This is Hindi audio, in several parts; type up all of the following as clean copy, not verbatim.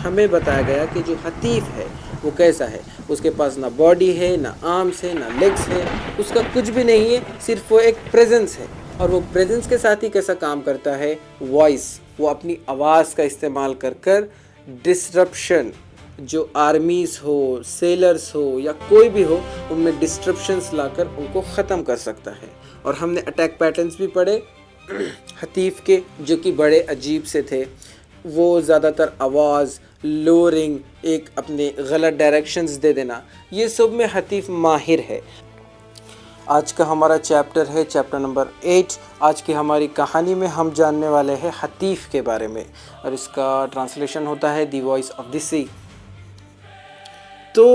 हमें बताया गया कि जो हतीफ़ है वो कैसा है। उसके पास ना बॉडी है, ना आर्म्स है, ना लेग्स है, उसका कुछ भी नहीं है, सिर्फ वो एक प्रेजेंस है। और वो प्रेजेंस के साथ ही कैसा काम करता है, वॉइस, वो अपनी आवाज़ का इस्तेमाल कर कर डिस्ट्रप्शन, जो आर्मीज़ हो, सेलर्स हो या कोई भी हो, उनमें डिस्ट्रप्शंस लाकर उनको ख़त्म कर सकता है। और हमने अटैक पैटर्न्स भी पढ़े हतीफ़ के, जो कि बड़े अजीब से थे। वो ज़्यादातर आवाज़, लोअरिंग, एक अपने गलत डायरेक्शंस दे देना, ये सब में हतीफ़ माहिर है। आज का हमारा चैप्टर है चैप्टर नंबर 8। आज की हमारी कहानी में हम जानने वाले हैं हतीफ़ के बारे में, और इसका ट्रांसलेशन होता है द वॉइस ऑफ द सी। तो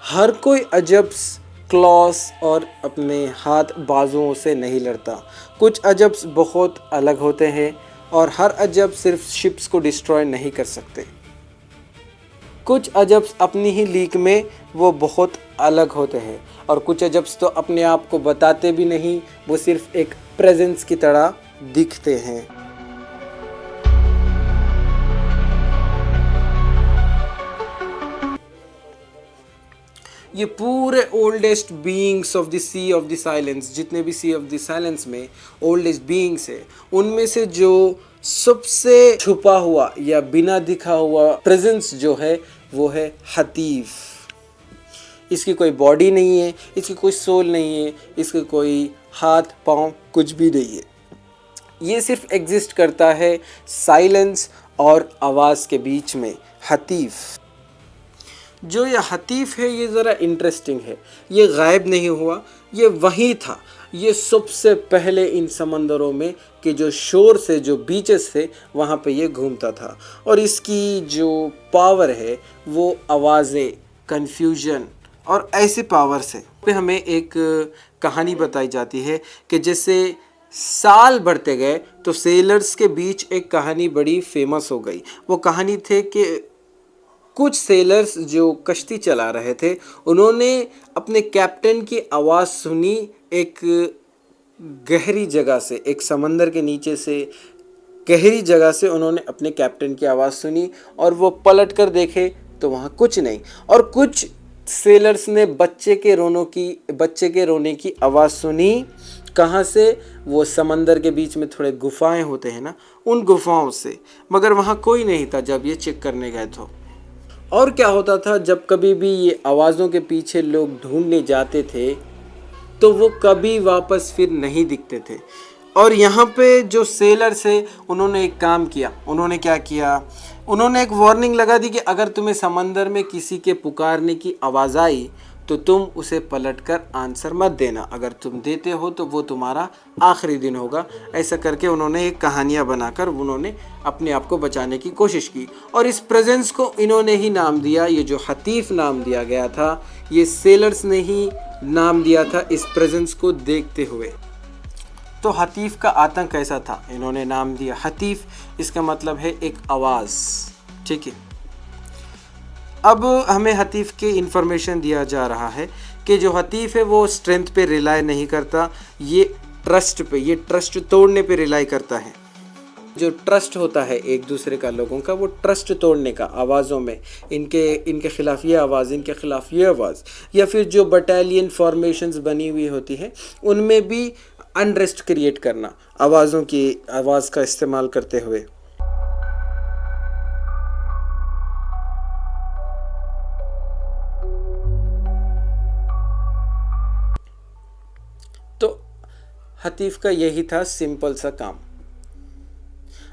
हर कोई अजब्स क्लॉस और अपने हाथ बाजुओं से नहीं लड़ता। कुछ अजब्स बहुत अलग होते हैं, और हर अजब सिर्फ शिप्स को डिस्ट्रॉय नहीं कर सकते। कुछ अजब्स अपनी ही लीग में वो बहुत अलग होते हैं, और कुछ अजब्स तो अपने आप को बताते भी नहीं, वो सिर्फ एक प्रेजेंस की तरह दिखते हैं। ये पूरे oldest beings of the sea of the silence, जितने भी सी ऑफ द साइलेंस में ओल्डेस्ट बीइंग्स है, उनमें से जो सबसे छुपा हुआ या बिना दिखा हुआ प्रेजेंस जो है वो है हतीफ़। इसकी कोई बॉडी नहीं है, इसकी कोई सोल नहीं है, इसके कोई हाथ पाँव कुछ भी नहीं है। ये सिर्फ एग्जिस्ट करता है साइलेंस और आवाज़ के बीच में। हतीफ़ जो ये हतीफ़ है, ये ज़रा इंटरेस्टिंग है। ये गायब नहीं हुआ, ये वहीं था। ये सबसे पहले इन समंदरों में कि जो शोर से, जो बीचेस थे, वहाँ पे ये घूमता था। और इसकी जो पावर है वो आवाज़ें, कन्फ्यूजन और ऐसे पावर से पे हमें एक कहानी बताई जाती है कि जैसे साल बढ़ते गए तो सेलर्स के बीच एक कहानी बड़ी फेमस हो गई। वो कहानी थे कि कुछ सेलर्स जो कश्ती चला रहे थे, उन्होंने अपने कैप्टन की आवाज़ सुनी एक गहरी जगह से, एक समंदर के नीचे से गहरी जगह से उन्होंने अपने कैप्टन की आवाज़ सुनी, और वो पलट कर देखे तो वहाँ कुछ नहीं। और कुछ सेलर्स ने बच्चे के रोने की आवाज़ सुनी। कहाँ से? वो समंदर के बीच में थोड़े गुफाएं होते हैं ना, उन गुफाओं से। मगर वहाँ कोई नहीं था जब ये चेक करने गए थे। और क्या होता था, जब कभी भी ये आवाज़ों के पीछे लोग ढूंढने जाते थे तो वो कभी वापस फिर नहीं दिखते थे। और यहाँ पे जो सेलर्स है, उन्होंने एक काम किया। उन्होंने क्या किया? उन्होंने एक वार्निंग लगा दी कि अगर तुम्हें समंदर में किसी के पुकारने की आवाज़ आई तो तुम उसे पलटकर आंसर मत देना। अगर तुम देते हो तो वो तुम्हारा आखिरी दिन होगा। ऐसा करके उन्होंने एक कहानियाँ बनाकर उन्होंने अपने आप को बचाने की कोशिश की। और इस प्रेजेंस को इन्होंने ही नाम दिया, ये जो हतीफ़ नाम दिया गया था, ये सेलर्स ने ही नाम दिया था इस प्रेजेंस को देखते हुए। तो हतीफ़ का आतंक कैसा था? इन्होंने नाम दिया हतीफ़, इसका मतलब है एक आवाज़। ठीक है, अब हमें हतीफ़ के इन्फॉर्मेशन दिया जा रहा है कि जो हतीफ़ है वो स्ट्रेंथ पे रिलाई नहीं करता, ये ट्रस्ट पे, ये ट्रस्ट तोड़ने पे रिलाई करता है। जो ट्रस्ट होता है एक दूसरे का, लोगों का, वो ट्रस्ट तोड़ने का, आवाज़ों में इनके खिलाफ ये आवाज़, इनके खिलाफ ये आवाज़, या फिर जो बटालियन फॉर्मेशंस बनी हुई होती है उनमें भी अनरेस्ट क्रिएट करना, आवाज़ का इस्तेमाल करते हुए। तो हतीफ़ का यही था सिंपल सा काम।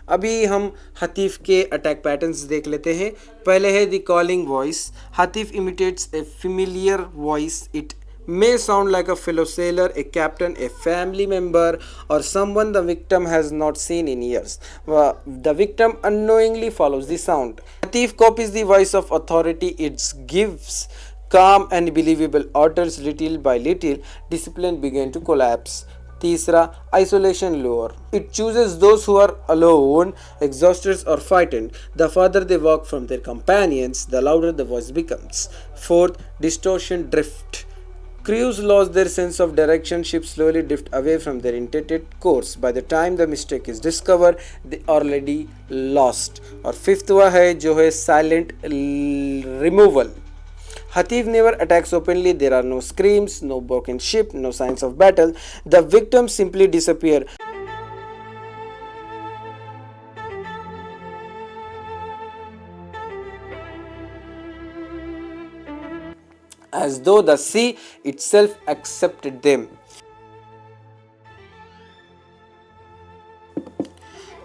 अभी हम हतीफ़ के अटैक पैटर्न्स देख लेते हैं। पहले है द कॉलिंग वॉइस। हतीफ़ imitates a familiar voice. It may sound like a fellow sailor, a captain, a family member, or someone the victim has not seen in years. The victim unknowingly follows the sound. Hatiff copies the voice of authority. It gives calm and believable orders. Little by little, discipline began to collapse. तीसरा, isolation lure. It chooses those who are alone, exhausted or frightened. The farther they walk from their companions, the louder the voice becomes. Fourth, distortion drift. Crews lost their sense of direction. Ships slowly drift away from their intended course. By the time the mistake is discovered, they already lost. और फिफ्थ हुआ है जो है silent removal. Hatif never attacks openly. There are no screams, no broken ship, no signs of battle. The victims simply disappear. As though the sea itself accepted them.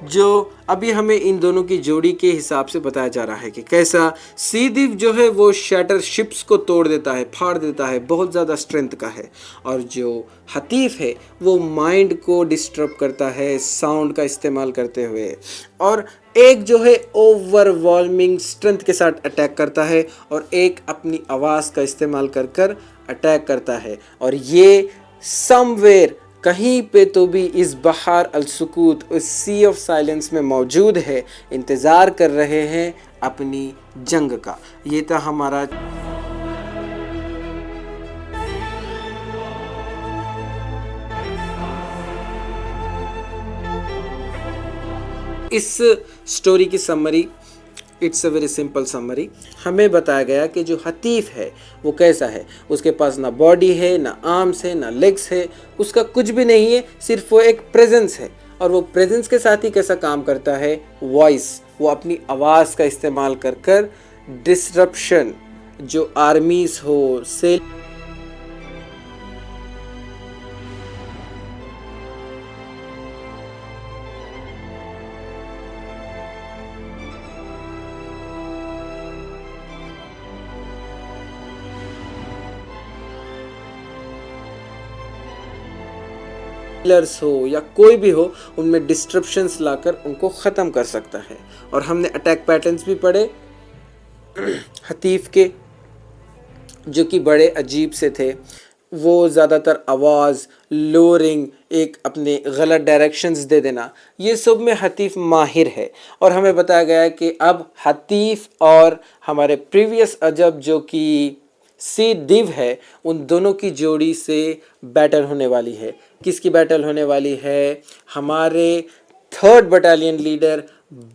जो अभी हमें इन दोनों की जोड़ी के हिसाब से बताया जा रहा है कि कैसा सीदिव जो है वो शैटर शिप्स को तोड़ देता है, फाड़ देता है, बहुत ज़्यादा स्ट्रेंथ का है। और जो हतीफ़ है वो माइंड को डिस्टर्ब करता है साउंड का इस्तेमाल करते हुए, और एक जो है ओवरवॉल्मिंग स्ट्रेंथ के साथ अटैक करता है, और एक अपनी आवाज़ का इस्तेमाल कर कर अटैक करता है। और ये समवेयर कहीं पे तो भी इस बहार अल-सुकूत, इस सी ऑफ साइलेंस में मौजूद है, इंतज़ार कर रहे हैं अपनी जंग का। ये था हमारा इस स्टोरी की summary. It's a very simple summary. हमें बताया गया कि जो हतीफ़ है वो कैसा है, उसके पास ना बॉडी है, ना आर्म्स है, ना लेग्स है, उसका कुछ भी नहीं है, सिर्फ वो एक प्रेजेंस है। और वो प्रेजेंस के साथ ही कैसा काम करता है, वॉइस, वो अपनी आवाज़ का इस्तेमाल कर कर डिसरप्शन, जो आर्मीज़ हो, सेल हो या कोई भी हो, उनमें डिस्ट्रप्शंस लाकर उनको ख़त्म कर सकता है। और हमने अटैक पैटर्न्स भी पढ़े हतीफ़ के, जो कि बड़े अजीब से थे। वो ज़्यादातर आवाज़, लोअरिंग, एक अपने गलत डायरेक्शंस दे देना, ये सब में हतीफ़ माहिर है। और हमें बताया गया है कि अब हतीफ़ और हमारे प्रीवियस अजब जो कि सी दिव है, उन दोनों की जोड़ी से बैटल होने वाली है। किसकी बैटल होने वाली है? हमारे 3rd बटालियन लीडर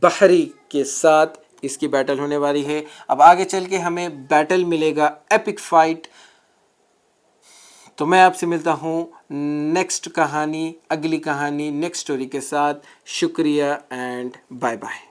बहरी के साथ इसकी बैटल होने वाली है। अब आगे चल के हमें बैटल मिलेगा, एपिक फाइट। तो मैं आपसे मिलता हूँ नेक्स्ट कहानी, अगली कहानी, नेक्स्ट स्टोरी के साथ। शुक्रिया एंड बाय बाय।